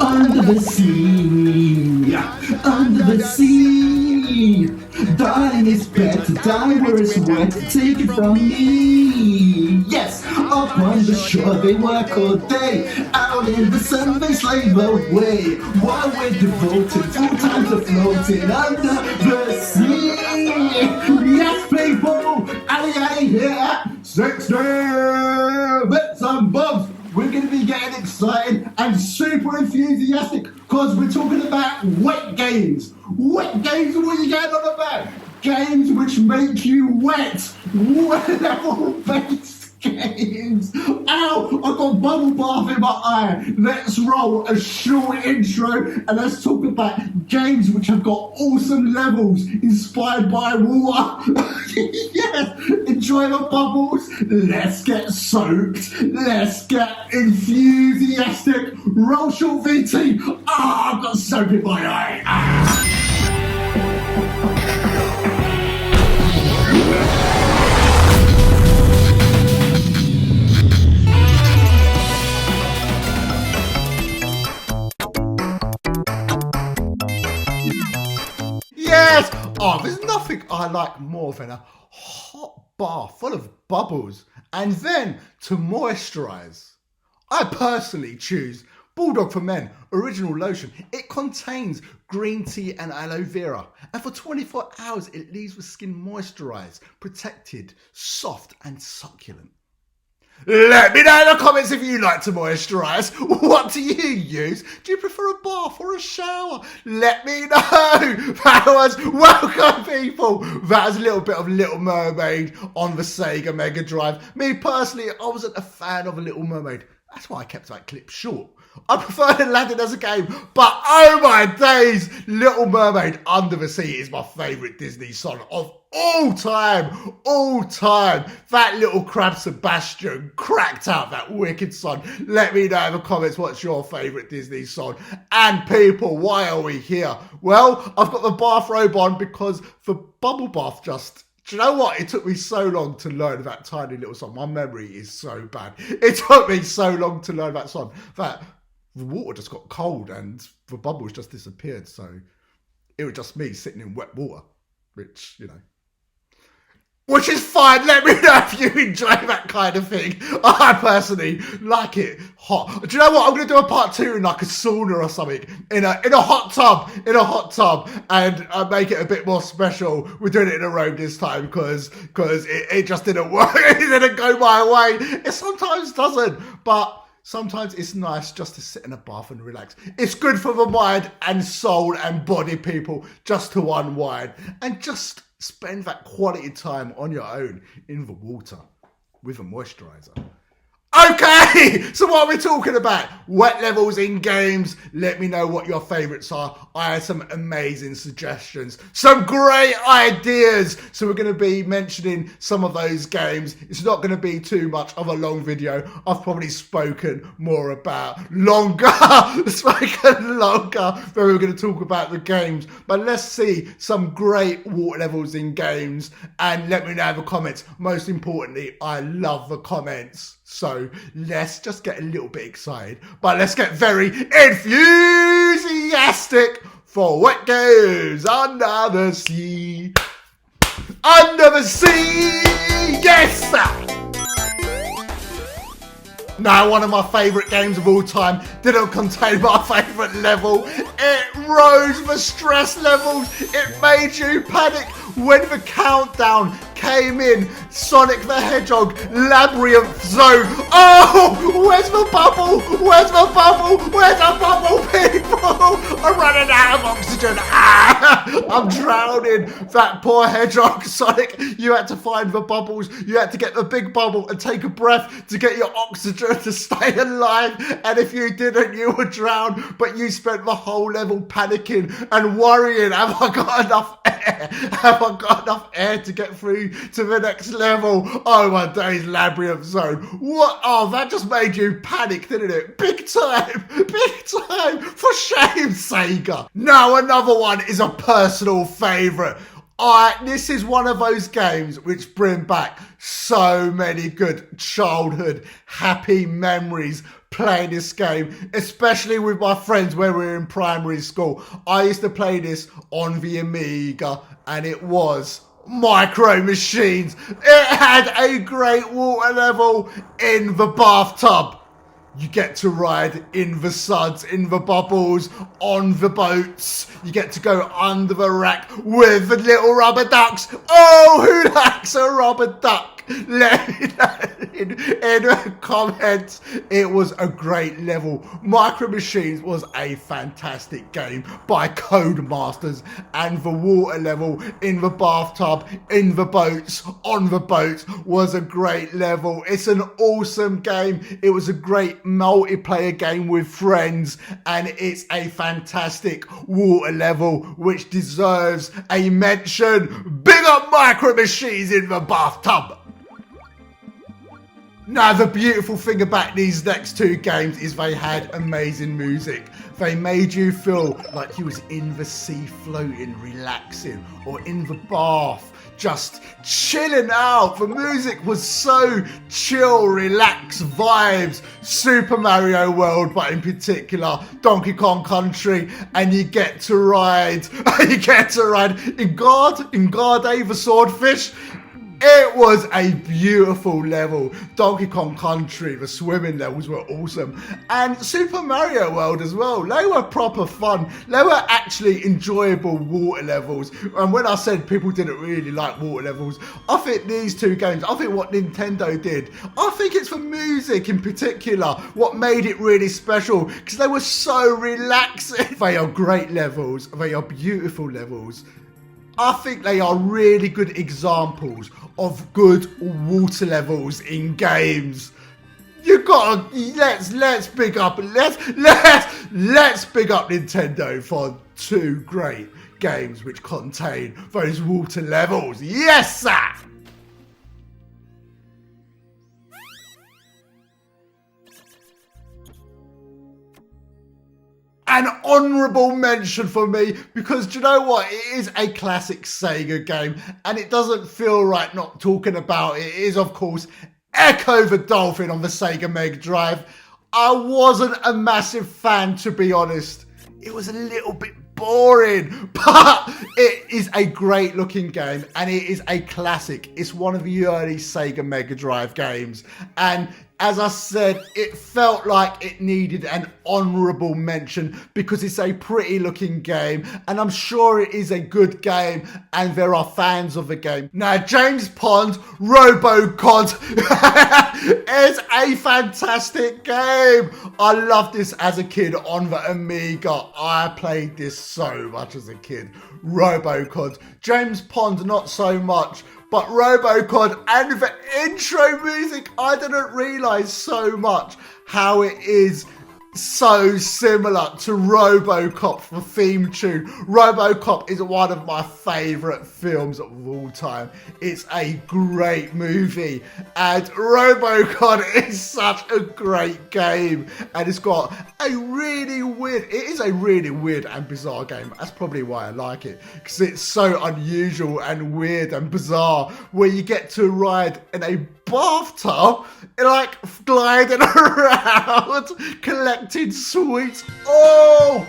Under the sea, under the sea. Dying is better, die where it's wet, take it from me. Yes, up on the shore they work all day, out in the sun they slave away, while we're devoted full time to floating under the sea. Yes, people, alligator here, 60 bits and bobs. We're going to be getting excited and super enthusiastic because we're talking about wet games. Wet games, what are you getting on about? Games which make you wet. Level-based games. Ow, I got bubble bath in my eye. Let's roll a short intro and let's talk about games which have got awesome levels inspired by water. Yes, enjoy the bubbles. Let's get soaked. Let's get enthusiastic. Roll short VT. Ah, I've got soap in my eye. Ah. Yes! Oh, there's nothing I like more than a hot bath full of bubbles and then to moisturise. I personally choose Bulldog for Men Original Lotion. It contains green tea and aloe vera, and for 24 hours it leaves the skin moisturised, protected, soft and succulent. Let me know in the comments if you like to moisturise. What do you use? Do you prefer a bath or a shower? Let me know. That was, welcome people. That was a little bit of Little Mermaid on the Sega Mega Drive. Me personally, I wasn't a fan of a Little Mermaid. That's why I kept that clip short. I preferred Aladdin as a game, but oh my days, Little Mermaid Under the Sea is my favourite Disney song of all time, all time. That little crab Sebastian cracked out that wicked song. Let me know in the comments what's your favourite Disney song. And people, why are we here? Well, I've got the bathrobe on because the bubble bath just... Do you know what? It took me so long to learn that tiny little song. My memory is so bad. It took me so long to learn that song that the water just got cold and the bubbles just disappeared. So it was just me sitting in wet water, which, you know, which is fine. Let me know if you enjoy that kind of thing. I personally like it hot. Do you know what? I'm going to do a part 2 in like a sauna or something in a hot tub, and make it a bit more special. We're doing it in a robe this time because it just didn't work. It didn't go my way. It sometimes doesn't, but sometimes it's nice just to sit in a bath and relax. It's good for the mind and soul and body, people, just to unwind and just spend that quality time on your own in the water with a moisturiser. Okay, so what are we talking about? Wet levels in games. Let me know what your favourites are. I had some amazing suggestions, some great ideas. So we're going to be mentioning some of those games. It's not going to be too much of a long video. I've probably spoken more about longer, than we're going to talk about the games. But let's see some great water levels in games and let me know in the comments. Most importantly, I love the comments. So let's just get a little bit excited, but let's get very enthusiastic for what goes under the sea. Under the sea, yes! Now, one of my favourite games of all time didn't contain my favourite level. It rose the stress levels. It made you panic when the countdown came in. Sonic the Hedgehog, Labyrinth Zone. Oh, where's the bubble? Where's the bubble? Where's the bubble, people? I'm running out of oxygen. Ah, I'm drowning. That poor hedgehog, Sonic. You had to find the bubbles. You had to get the big bubble and take a breath to get your oxygen to stay alive. And if you didn't, you would drown. But you spent the whole level panicking and worrying. Have I got enough air? Have I got enough air to get through to the next level? Oh my days, Labyrinth Zone. What? Oh, that just made you panic, didn't it? Big time. Big time. For shame, Sega. Now another one is a personal favourite. This is one of those games which bring back so many good childhood happy memories. playing this game, especially with my friends when we were in primary school. I used to play this on the Amiga, and it was Micro Machines. It had a great water level in the bathtub. You get to ride in the suds, in the bubbles, on the boats. You get to go under the rack with the little rubber ducks. Oh, who likes a rubber duck? Let me know in the comments. It was a great level. Micro Machines was a fantastic game by Codemasters, and the water level in the bathtub, in the boats, on the boats was a great level. It's an awesome game. It was a great multiplayer game with friends, and it's a fantastic water level which deserves a mention. Big up Micro Machines in the bathtub. Now, the beautiful thing about these next two games is they had amazing music. They made you feel like you was in the sea floating, relaxing, or in the bath, just chilling out. The music was so chill, relaxed vibes. Super Mario World, but in particular Donkey Kong Country, and you get to ride Ingarde the swordfish. It was a beautiful level. Donkey Kong Country, the swimming levels were awesome. And Super Mario World as well. They were proper fun. They were actually enjoyable water levels. And when I said people didn't really like water levels, I think these two games, I think what Nintendo did, I think it's the music in particular, what made it really special, because they were so relaxing. They are great levels. They are beautiful levels. I think they are really good examples of good water levels in games. You gotta let's big up Nintendo for two great games which contain those water levels. Yes, sir. An honourable mention for me, because do you know what? It is a classic Sega game, and it doesn't feel right not talking about it. It is, of course, Echo the Dolphin on the Sega Mega Drive. I wasn't a massive fan, to be honest. It was a little bit boring, but it is a great looking game, and it is a classic. It's one of the early Sega Mega Drive games, and as I said, it felt like it needed an honourable mention because it's a pretty looking game, and I'm sure it is a good game, and there are fans of the game. Now, James Pond, Robocop is a fantastic game. I loved this as a kid on the Amiga. I played this so much as a kid. Robocop. James Pond, not so much. But Robocop and the intro music, I didn't realise so much how it is so similar to Robocop, the theme tune. Robocop is one of my favourite films of all time. It's a great movie, and Robocop is such a great game, and it's got a really weird, it is a really weird and bizarre game. That's probably why I like it, because it's so unusual and weird and bizarre, where you get to ride in a bathtub, like gliding around, collecting sweets. Oh!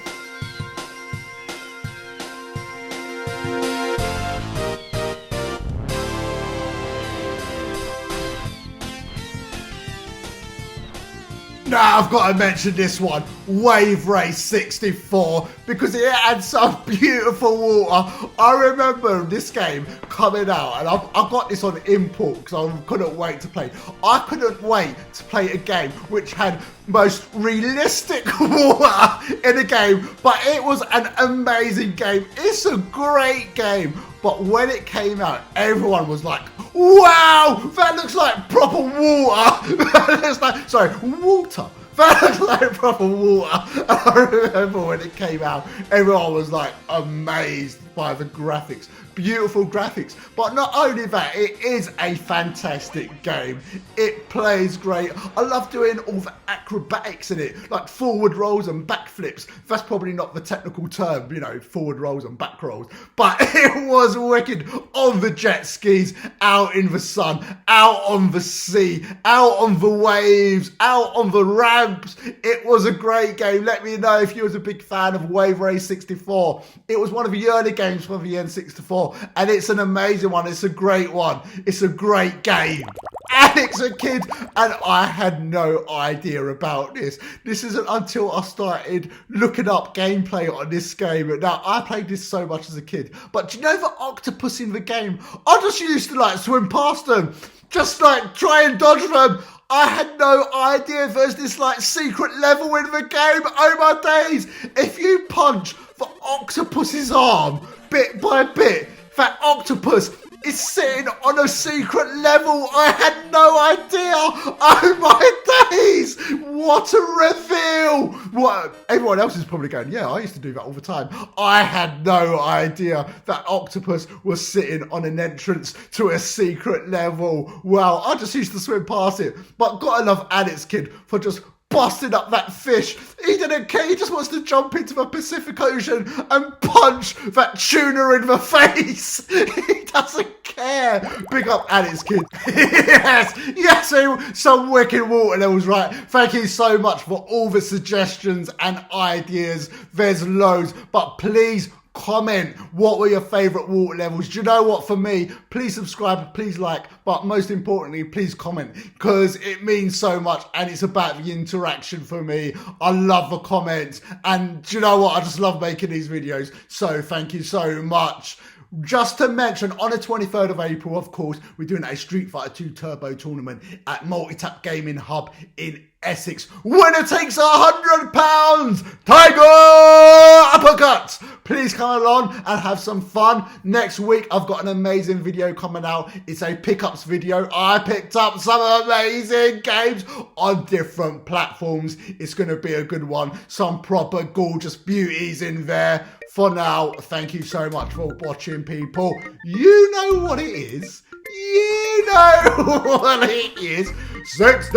Now I've got to mention this one, Wave Race 64, because it had some beautiful water. I remember this game coming out, and I got this on import because I couldn't wait to play. I couldn't wait to play a game which had most realistic water in a game, but it was an amazing game. It's a great game. But when it came out, everyone was like, wow, that looks like proper water. That looks like, sorry, water. That looks like proper water. I remember when it came out, everyone was like amazed by the graphics. beautiful graphics. But not only that, it is a fantastic game. It plays great. I love doing all the acrobatics in it, like forward rolls and backflips. That's probably not the technical term, you know, forward rolls and back rolls. But it was wicked on the jet skis, out in the sun, out on the sea, out on the waves, out on the ramps. It was a great game. Let me know if you was a big fan of Wave Race 64. It was one of the early games for the N64, and it's an amazing one. It's a great one. It's a great game. Alex, a kid, and I had no idea about this. This isn't until I started looking up gameplay on this game. Now, I played this so much as a kid, but do you know the octopus in the game? I just used to like swim past them, just like try and dodge them. I had no idea there's this like secret level in the game. Oh my days. If you punch the octopus's arm bit by bit, that octopus is sitting on a secret level. I had no idea. Oh my days. What a reveal. What? Everyone else is probably going, yeah, I used to do that all the time. I had no idea that octopus was sitting on an entrance to a secret level. Wow, I just used to swim past it. But gotta love Alex Kid for just busting up that fish. He didn't care. He just wants to jump into the Pacific Ocean and punch that tuna in the face. He doesn't care. Big up Alex Kid. yes, some wicked water levels, right? Thank you so much for all the suggestions and ideas. There's loads, but please comment what were your favorite water levels. Do you know what? For me, please subscribe, please like, but most importantly, please comment, because it means so much and it's about the interaction for me. I love the comments, and do you know what? I just love making these videos, so thank you so much. Just to mention, on the 23rd of April, of course, we're doing a Street Fighter 2 Turbo tournament at Multitap Gaming Hub in Essex. Winner takes £100! Tiger uppercuts! Please come along and have some fun. Next week, I've got an amazing video coming out. It's a pickups video. I picked up some amazing games on different platforms. It's going to be a good one. Some proper gorgeous beauties in there. For now, thank you so much for watching, people. You know what it is. You know what it is. 60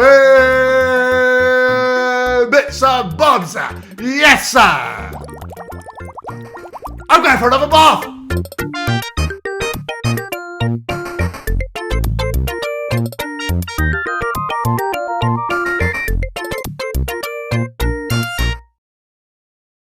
bits of bobs. Yes, sir. I'm going for another bath.